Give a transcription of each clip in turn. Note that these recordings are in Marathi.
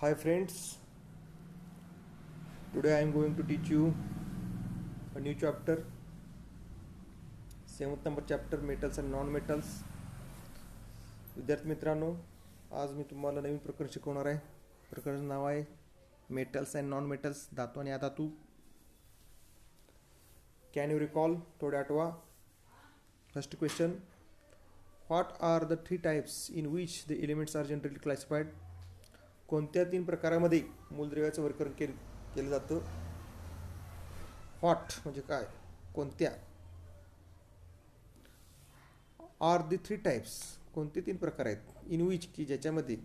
Hi friends, today I am going to teach you a new chapter, 7th number chapter, metals and non-metals. विद्यार्थी मित्रांनो, आज मी तुम्हाला नवीन प्रकरण शिकवणार आहे. प्रकरणाचं नाव आहे मेटल्स अँड नॉन मेटल्स, धातू आणि अधातू. Can you recall? थोडे आठवा. First question, what are the 3 types in which the elements are generally classified? कोणत्या 3 प्रकारामध्ये मूलद्रव्याचं वर्गीकरण केलं जातं? व्हॉट म्हणजे काय, कोणत्या. आर द 3 टाइप्स, कोणते 3 प्रकार आहेत इन विच की ज्याच्यामध्ये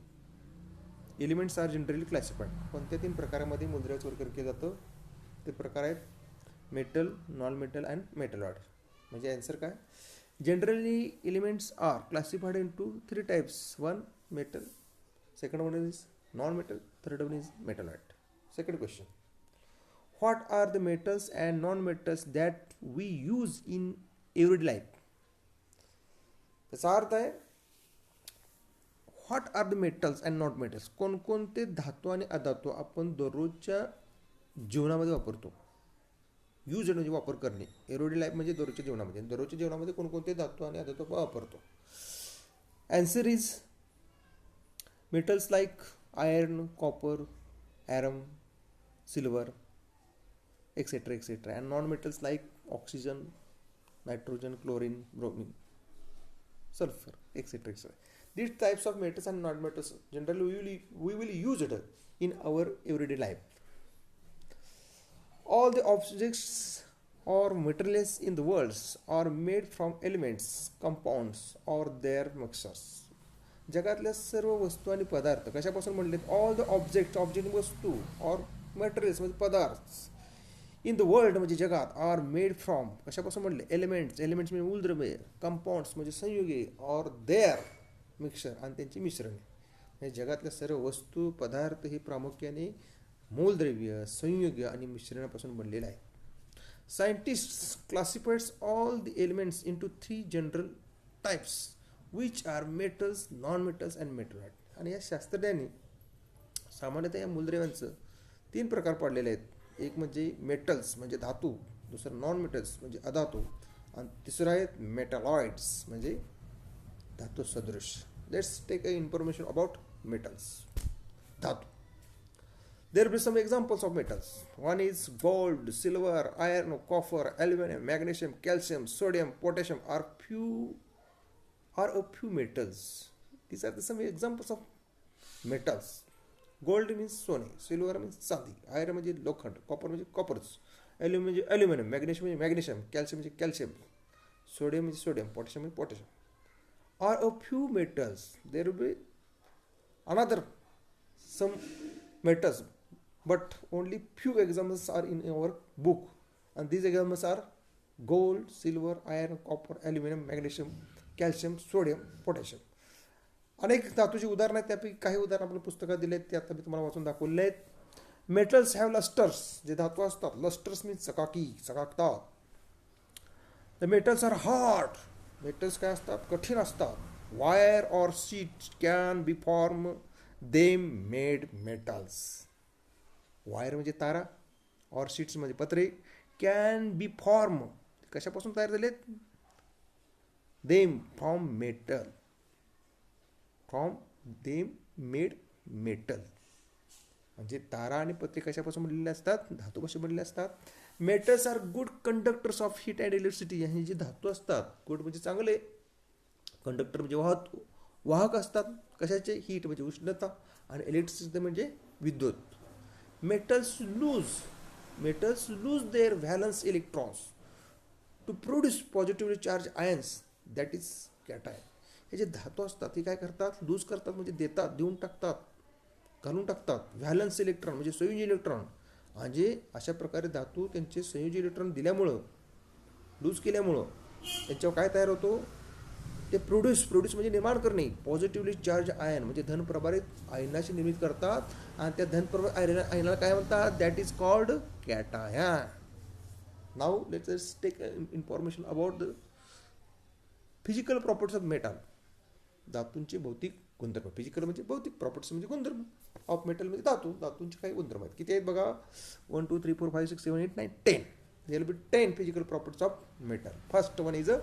एलिमेंट्स आर जनरली क्लासिफाईड, कोणत्या 3 प्रकारामध्ये मूलद्रव्याचं वर्गीकरण केलं जातं? ते प्रकार आहेत metal, non metal and metalloid. म्हणजे आन्सर काय, generally elements are classified into 3 types. 1 metal, second one is non metal, third one is metalloid. Second question, what are the metals and non-metals that we use in everyday life? त्याचा अर्थ आहे what are the metals and not metals, कोणकोणते धातू आणि अधातू आपण दररोजच्या जीवनामध्ये वापरतो. यूज म्हणजे वापर करणे, एव्हरीडे लाईफ म्हणजे दररोजच्या जीवनामध्ये कोणकोणते धातू आणि अधातू वापरतो. Answer is metals like iron, copper, arum, silver, etc. and non-metals like oxygen, nitrogen, chlorine, bromine, sulfur, etc. These types of metals and non-metals generally we will use it in our everyday life. All the objects or materials in the world are made from elements, compounds or their mixtures. जगातल्या सर्व वस्तू आणि पदार्थ कशापासून म्हणले? ऑल द ऑब्जेक्ट वस्तू ऑर मटेरियल्स म्हणजे पदार्थ इन द वर्ल्ड म्हणजे जगात आर मेड फ्रॉम कशापासून म्हणले? एलिमेंट्स म्हणजे मूलद्रव्ये, कंपाऊंड्स म्हणजे संयुगे ऑर देअर मिक्सचर आणि त्यांची मिश्रणे. म्हणजे जगातल्या सर्व वस्तू पदार्थ हे प्रामुख्याने मूलद्रव्य, संयुगे आणि मिश्रणापासून बनलेले आहे. Scientists classifieds all the elements into 3 general types which are metals, non-metals and metalloid. आणि या शास्त्रज्ञांनी सामान्यतः या मूलद्रव्यांचं 3 प्रकार पाडलेले आहेत. एक म्हणजे मेटल्स म्हणजे धातू, दुसरं नॉन मेटल्स म्हणजे अधातू आणि तिसरं आहेत मेटलॉइड्स म्हणजे धातू सदृश. Let's take a information about metals, धातू. There will be some examples of metals. One is gold, silver, iron, copper, aluminum, magnesium, calcium, sodium, potassium are a few metals. These are some examples of metals. Gold means सोने, silver means चांदी, iron म्हणजे लोखंड, copper म्हणजे कॉपरच, aluminum म्हणजे aluminum, magnesium म्हणजे magnesium, calcium म्हणजे calcium, sodium म्हणजे sodium, potassium म्हणजे potassium. Are a few metals. There will be another some metals, but only few examples are in our book, and these examples are gold, silver, iron, copper, aluminum, magnesium, calcium, sodium, potassium. अनेक धातूची उदाहरणं आहेत, त्यापैकी काही उदाहरणं आपल्या पुस्तकात दिले आहेत, ते आता मी तुम्हाला वाचून दाखवले आहेत. मेटल्स हॅव लस्टर्स, जे धातू असतात, लस्टर्स मीन्स चकाकतात. The metals are hard, metals काय असतात? कठीण असतात. Wire or sheet can be form them made metals. Wire म्हणजे तारा, ऑर शीट्स म्हणजे पत्रे, कॅन बी फॉर्म कशापासून तयार झालेत? them from metal, made metal. म्हणजे तारा आणि पत्रे कशापासून बनलेले असतात? धातूपासून बनलेले असतात. Metals are good conductors of heat and electricity. हे जे धातू असतात, गुड म्हणजे चांगले, कंडक्टर म्हणजे वाहक असतात. कशाचे? हीट म्हणजे उष्णता आणि इलेक्ट्रिसिटी म्हणजे विद्युत. Metals lose their valence electrons to produce positively charge ions, that is cation. हे जे धातू असतात ते काय करतात? लूज करतात म्हणजे देऊन टाकतात, घालून टाकतात. व्हॅलन्स इलेक्ट्रॉन म्हणजे संयोजी इलेक्ट्रॉन. म्हणजे अशा प्रकारे धातू त्यांचे संयोजी इलेक्ट्रॉन दिल्यामुळं, लूज केल्यामुळं त्यांच्यावर काय तयार होतो? ते प्रोड्यूस म्हणजे निर्माण करणे, पॉझिटिव्हली चार्ज आयन म्हणजे धनप्रभारित आयनाची निर्मिती करतात. आणि त्या धनप्रभारित आयनाला काय म्हणतात? That is called cation. Now let's take information about the physical properties of metal. धातूंचे भौतिक गुणधर्म. फिजिकल म्हणजे भौतिक, प्रॉपर्टीज म्हणजे गुणधर्म. ऑफ मेटल म्हणजे धातूंचे काही गुणधर्म आहेत. किती आहेत बघा, 1 2 3 4 5 6 7 8 9 10. There will be 10 physical properties of metal. First one is a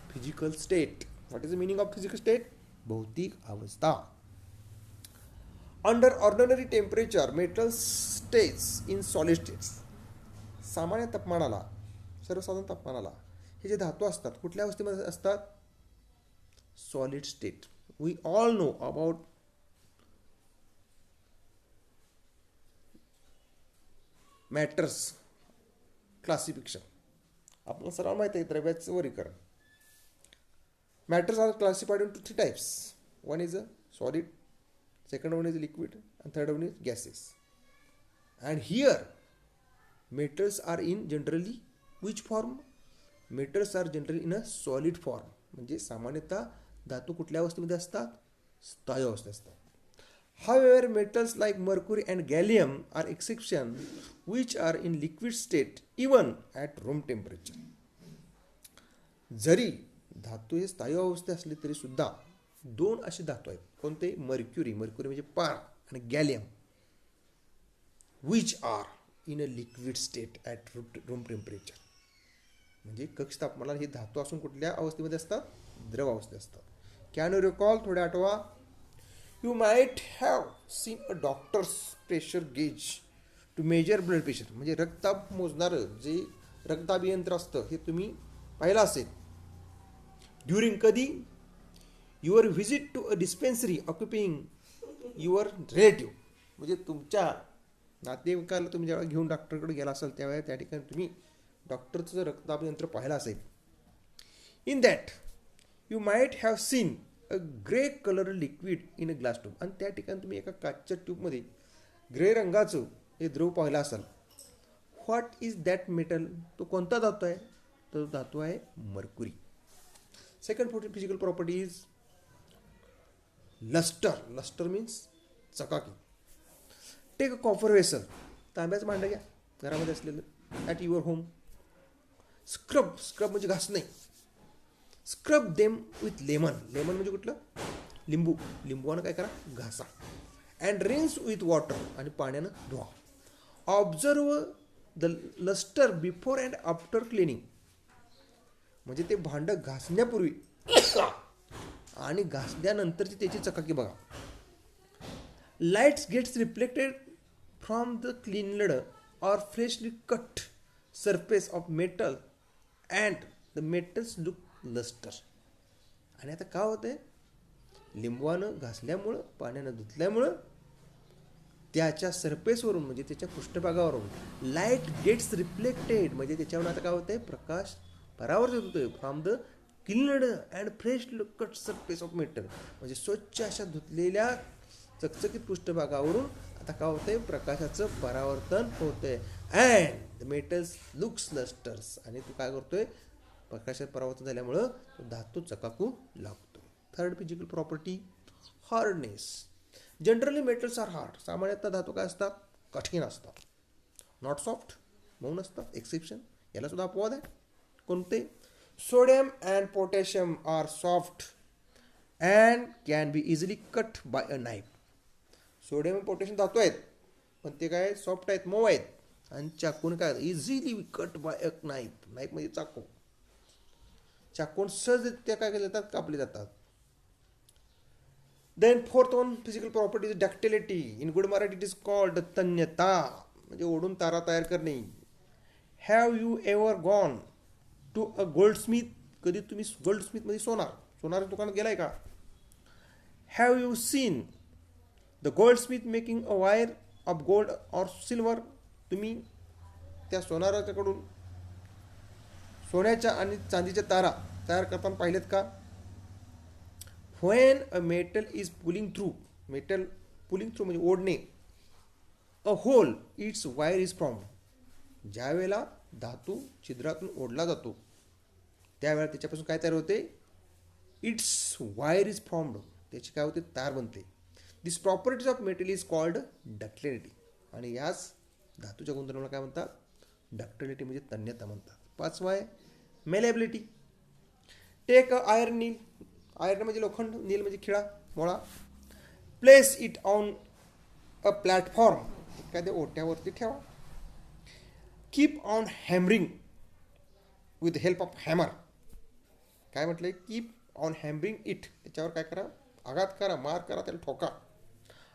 physical state. What is the meaning of physical state? भौतिक अवस्था. Under ordinary temperature, metal stays in solid states. सामान्य तापमानाला, सर्वसाधारण तापमानाला हे जे धातू असतात कुठल्या अवस्थेमध्ये असतात? Solid state. We all know about matters classification. आपल्याला सर्व माहिती आहे द्रव्याचं वर्गीकरण. Matters are classified into 3 types. One is a solid, second one is liquid, and third one is gases. And here, metals are in generally which form? Metals are generally in a solid form. म्हणजे सामान्यतः धातू कुठल्या अवस्थेमध्ये असतात? स्थायी अवस्थेत असतात. However, metals like mercury and gallium are exception, which are in liquid state even at room temperature. जरी धातू हे स्थायी अवस्थेत असले तरी सुद्धा दोन असे धातू आहेत. कोणते? मर्क्युरी म्हणजे पारा, आणि gallium, which are in a liquid state at room temperature. म्हणजे कक्ष तापमानाला हे धातू असून कुठल्या अवस्थेमध्ये असतात? द्रव अवस्थेत असतात. Can you recall? थोडे आठवा. You might have seen a doctor's pressure gauge to measure blood pressure. म्हणजे रक्तदाब मोजणारं जे रक्तदाब यंत्र असतं हे तुम्ही पाहिलं असेल. ड्युरिंग कधी? Your visit to a dispensary occupying your relative. म्हणजे तुमच्या नातेवाईकाला तुम्ही जेव्हा घेऊन डॉक्टरकडे गेला असाल त्यावेळेला त्या ठिकाणी तुम्ही डॉक्टरचं रक्तदाब यंत्र पाहिलं असेल. In that you might have seen a grey colour liquid in a glass tube. आणि त्या ठिकाणी तुम्ही एका काचच्या ट्यूबमध्ये ग्रे रंगाचं हे द्रव पाहिला असाल. What is that metal? तो कोणता धातू आहे? तो धातू आहे mercury. Second physical property is luster. Luster means चकाकी. Take a copper vessel. तांब्याचं भांडं घ्या घरामध्ये असलेलं at your home. Scrub म्हणजे घासणे. Scrub them with lemon. Lemon म्हणजे कुठलं? लिंबूनं काय करा? घासा. And rinse with water. आणि पाण्यानं धुवा. Observe the luster before and after cleaning. म्हणजे ते भांडं घासण्यापूर्वी आणि घासल्यानंतरची त्याची चकाकी बघा. Lights gets reflected from the cleaned or freshly cut surface of metal and the metals look lustre. आणि आता काय होतंय? लिंबवानं घासल्यामुळं, पाण्यानं धुतल्यामुळं त्याच्या सरफेसवरून म्हणजे त्याच्या पृष्ठभागावरून लाईट गेट्स रिफ्लेक्टेड म्हणजे त्याच्यावर आता काय होतंय? प्रकाश परावर्तित होतोय from the cleaned and fresh cut surface of metal. म्हणजे स्वच्छ अशा धुतलेल्या चकचकीत पृष्ठभागावरून आता काय होतंय? प्रकाशाचं परावर्तन होतंय. And the metals looks lustres. आणि तू काय करतोय? प्रकाशात परावर्तन झाल्यामुळं धातू चकाकू लागतो. Third physical property hardness. Generally metals are hard. सामान्यतः धातू काय असतात? कठीण असतात. नॉट सॉफ्ट, मऊ नसतात. एक्सेप्शन, याला सुद्धा अपवाद आहे. कोणते? Sodium and potassium are soft and can be easily cut by a knife. Sodium potassium धातू आहेत पण ते काय? सॉफ्ट आहेत, मऊ आहेत. आणि चाकून काय? Easily cut by a knife. Knife म्हणजे चाकू. चाकून सहज त्या काय केले जातात? कापले जातात. Then fourth one physical property is ductility. In good Marathi it is called तन्यता. म्हणजे ओढून तारा तयार करणे. Have you ever gone to a goldsmith. कधी तुम्ही गोल्डस्मिथमध्ये सोनार दुकानात गेलाय का? Have you seen the goldsmith making a wire of gold or silver. तुम्ही त्या सोनाराच्याकडून सोन्याच्या आणि चांदीच्या तारा तयार करताना पाहिलेत का? When a metal is pulling through. Metal pulling through म्हणजे ओढणे. A whole it's wire is form. ज्या वेळेला धातू छिद्रातून ओढला जातो त्यावेळेला त्याच्यापासून काय तयार होते? It's wire is formed. त्याची काय होते? तार बनते. This properties of metal is called ductility. आणि याच धातूच्या गुणधर्माला काय म्हणतात? डक्टिलिटी म्हणजे तन्यता म्हणतात. पाचवा आहे malleability. Take a iron nail. Iron म्हणजे लोखंड, नील म्हणजे खिळा, मोळा. Place it on a platform, एखाद्या ओट्यावरती ठेवा. Keep on hammering with help of hammer. काय म्हटलंय? कीप ऑन हॅमरिंग इट, त्याच्यावर काय करा? आघात करा, मार करा, त्याला ठोका.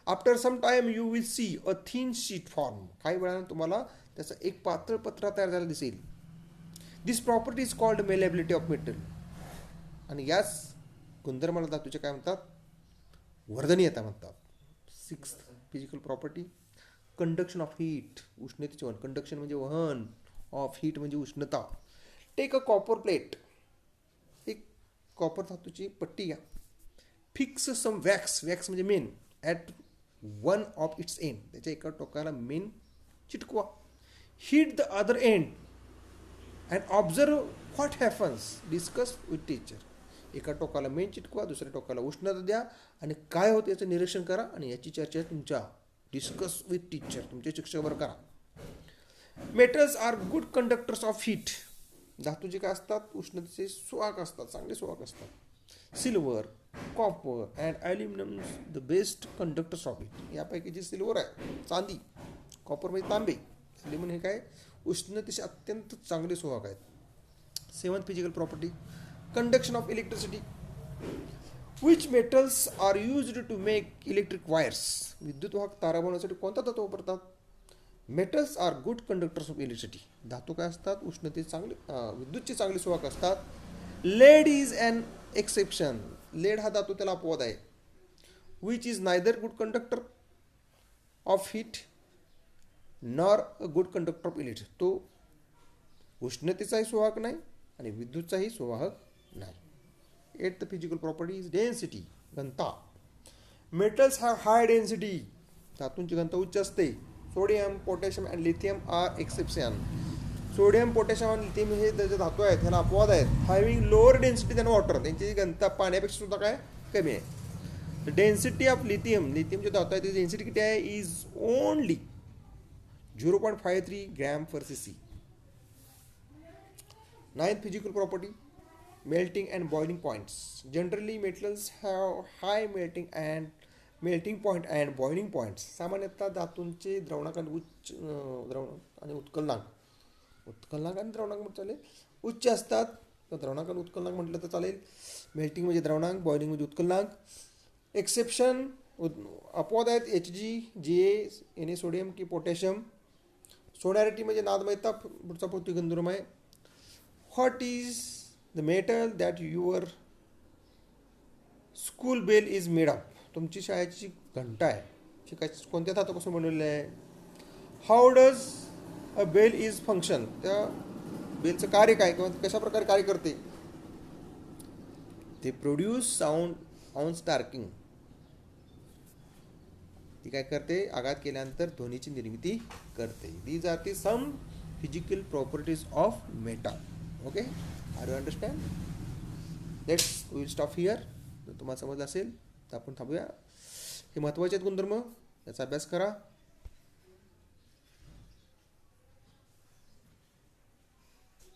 After some time you will see a thin sheet form. काही वेळानं तुम्हाला त्याचा एक पातळ पत्रा तयार झाला दिसेल. This property is called malleability of metal. आणि याच गुणधर्माला धातूचे काय म्हणतात? वर्धनीयता म्हणतात. Sixth physical property, conduction of heat, उष्णतेचे वहन. कंडक्शन म्हणजे वहन, ऑफ हीट म्हणजे उष्णता. टेक अ कॉपर प्लेट, एक कॉपर धातूची पट्टी घ्या. फिक्स सम वॅक्स, वॅक्स म्हणजे मेन, at one of its end, त्याच्या एका टोकाला मेन चिटकवा. Heat the other end and observe what happens. Discuss with teacher. एका टोकाला मेन चिटकवा, दुसऱ्या टोकाला उष्णता द्या आणि काय होतं याचं निरीक्षण करा आणि याची चर्चा तुमच्या डिस्कस विथ टीचर, तुमच्या शिक्षकाबरोबर करा. Metals are good conductors of heat. धातू जे काय असतात उष्णतेचे सुवाहक असतात, चांगले सुवाहक असतात. Silver, copper and aluminium the best conductors of heat. यापैकी जे सिल्वर आहे, चांदी, कॉपर म्हणजे तांबे, ॲल्युमिनियम हे काय उष्णतेचे अत्यंत चांगले सुवाहक आहेत. Seventh physical property, conduction of electricity. Which metals are used to make electric wires. विद्युत वाहक तारा बनवण्यासाठी कोणता धातू वापरतात? Metals are good conductors of electricity. धातू काय असतात? उष्णते चांगले, विद्युतचे चांगले सुवाहक असतात. Lead is an exception. Lead हा धातू त्याला अपवाद आहे. Which is neither good conductor of heat nor a good conductor of electricity. तो उष्णतेचाही सुवाहक नाही आणि विद्युतचाही सुवाहक नाही. Eighth the physical property is density, घनता. Metals have high density. धातूंची घनता उच्च असते. Sodium, potassium and lithium are exception. Sodium, potassium आणि लिथियम हे त्याचे धातू आहेत, ह्याला अपवाद आहेत. Having lower density than water. त्यांची घनता पाण्यापेक्षा सुद्धा काय कमी आहे. डेन्सिटी ऑफ लिथियम, लिथियम जे धातू आहे त्याची डेन्सिटी किती आहे? Is only 0.53 gram per cc. Ninth physical property, melting and boiling points. Generally metals have high melting point and boiling points. सामान्यतः धातूंचे द्रवणांक आणि द्रवणांक आणि उत्कलनांक आणि द्रवणांक चालेल उच्च असतात. तर द्रवणांक आणि उत्कलनांक म्हटलं तर चालेल. मेल्टिंग म्हणजे द्रवणांक, बॉइलिंग म्हणजे उत्कलनांक. एक्सेप्शन अपवाद आहेत Hg, Ja, Na सोडियम की पोटॅशियम. सोनॅरिटी म्हणजे नादमयता, पुढचा पृथ्वी गुणधर्म आहे. What is the metal that your school bell is made of. तुमची शाळेची घंटा आहे कोणत्या धातूपासून बनवलेली आहे? How does a bell is function. त्या बेलचं कार्य काय किंवा कशा प्रकारे कार्य करते? ते प्रोड्यूस साऊंड ऑन स्टार्किंग. ती काय करते? आघात केल्यानंतर ध्वनीची निर्मिती करते. These are the some physical properties of metal. Okay, are you understand? Let's will stop here. जर तुम्हाला समजलं असेल तर आपण थांबूया. हे महत्त्वाचे आहेत गुणधर्म, याचा अभ्यास करा.